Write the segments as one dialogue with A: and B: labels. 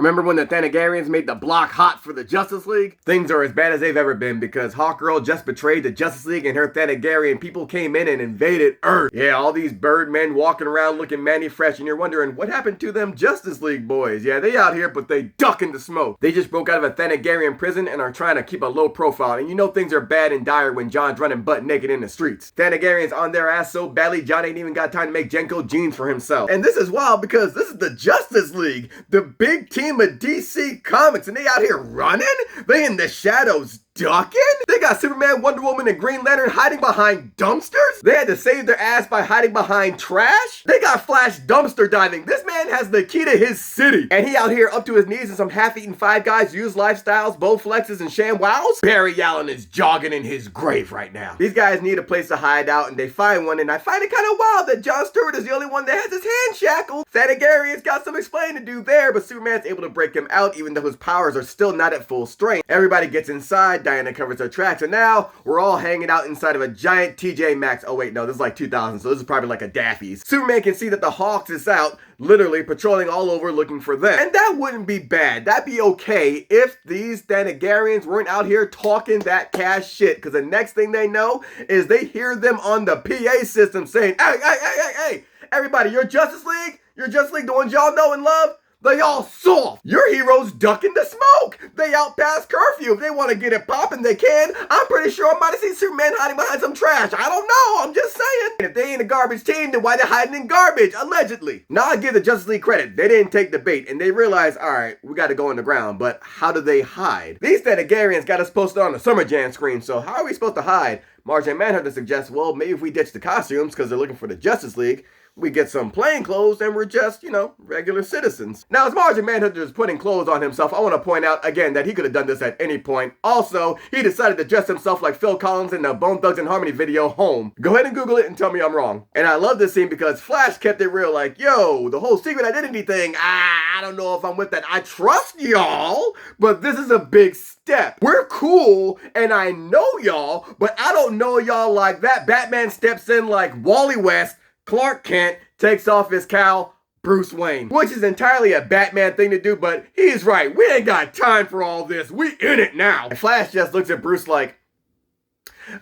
A: Remember when the Thanagarians made the block hot for the Justice League? Things are as bad as they've ever been because Hawkgirl just betrayed the Justice League and her Thanagarian people came in and invaded Earth. Yeah, all these birdmen walking around looking manny fresh and you're wondering what happened to them Justice League boys. Yeah, they out here but they duck in the smoke. They just broke out of a Thanagarian prison and are trying to keep a low profile, and you know things are bad and dire when John's running butt naked in the streets. Thanagarians on their ass so badly John ain't even got time to make Jenko jeans for himself. And this is wild because this is the Justice League, the big team of DC Comics, and they out here running? They in the shadows ducking? They got Superman, Wonder Woman, and Green Lantern hiding behind dumpsters? They had to save their ass by hiding behind trash? They got Flash dumpster diving. This man has the key to his city. And he out here up to his knees in some half-eaten Five Guys used lifestyles, Bowflexes, and ShamWows? Barry Allen is jogging in his grave right now. These guys need a place to hide out, and they find one, and I find it kind of wild that John Stewart is the only one that has his hand shackled. Thanagarian's got some explaining to do there, but Superman's able to break him out even though his powers are still not at full strength. Everybody gets inside, Diana covers her tracks, and now we're all hanging out inside of a giant TJ Maxx. Oh wait, no, this is like 2000, so this is probably like a Daffy's. Superman can see that the Hawks is out, literally patrolling all over looking for them. And that wouldn't be bad. That'd be okay if these Thanagarians weren't out here talking that cash shit, because the next thing they know is they hear them on the PA system saying, hey, everybody, your Justice League, the ones y'all know and love, they all soft. Your heroes ducking the smoke. They out past curfew. If they want to get it popping, they can. I'm pretty sure I might have seen Superman hiding behind some trash. I don't know. I'm just saying. And if they ain't a garbage team, then why they hiding in garbage? Allegedly. Now I give the Justice League credit. They didn't take the bait and they realized, all right, we got to go on the ground. But how do they hide? These Thanagarians got us posted on the Summer Jam screen. So how are we supposed to hide? Martian Manhunter suggests, well, maybe if we ditch the costumes because they're looking for the Justice League, we get some plain clothes and we're just, regular citizens. Now, as Martian Manhunter is putting clothes on himself, I want to point out again that he could have done this at any point. Also, he decided to dress himself like Phil Collins in the Bone Thugs and Harmony video Home. Go ahead and Google it and tell me I'm wrong. And I love this scene because Flash kept it real, like, yo, the whole secret identity thing, I don't know if I'm with that. I trust y'all, but this is a big step. We're cool, and I know y'all, but I don't know y'all like that. Batman steps in like Wally West, Clark Kent takes off his cowl, Bruce Wayne. Which is entirely a Batman thing to do, but he's right. We ain't got time for all this. We in it now. And Flash just looks at Bruce like,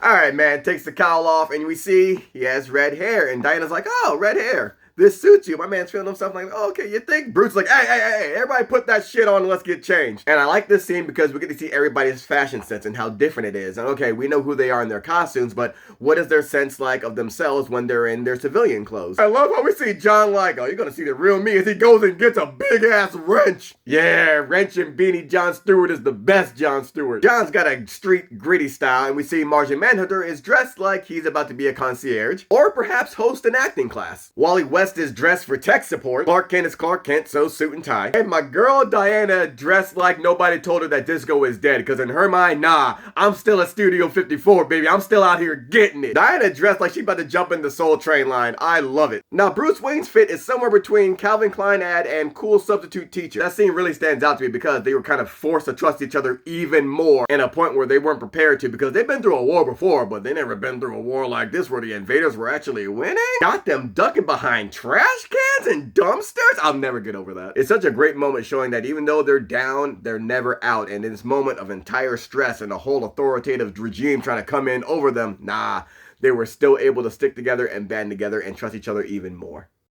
A: all right, man, takes the cowl off, and we see he has red hair. And Diana's like, oh, red hair. This suits you. My man's feeling himself like, oh, okay, you think? Bruce's like, hey, everybody put that shit on and let's get changed. And I like this scene because we get to see everybody's fashion sense and how different it is. And okay, we know who they are in their costumes, but what is their sense like of themselves when they're in their civilian clothes? I love how we see John like, oh, you're gonna see the real me as he goes and gets a big ass wrench. Yeah, wrench and beanie John Stewart is the best John Stewart. John's got a street gritty style, and we see Martian Manhunter is dressed like he's about to be a concierge, or perhaps host an acting class. Wally West is dressed for tech support. Clark Kent is Clark Kent, so suit and tie. And my girl Diana dressed like nobody told her that disco is dead, because in her mind, nah, I'm still at Studio 54, baby. I'm still out here getting it. Diana dressed like she about to jump in the Soul Train line. I love it. Now, Bruce Wayne's fit is somewhere between Calvin Klein ad and cool substitute teacher. That scene really stands out to me because they were kind of forced to trust each other even more in a point where they weren't prepared to, because they've been through a war before, but they never been through a war like this where the invaders were actually winning. Got them ducking behind trash cans and dumpsters. I'll never get over that. It's such a great moment showing that even though they're down, they're never out. And in this moment of entire stress and a whole authoritative regime trying to come in over them, nah, they were still able to stick together and band together and trust each other even more.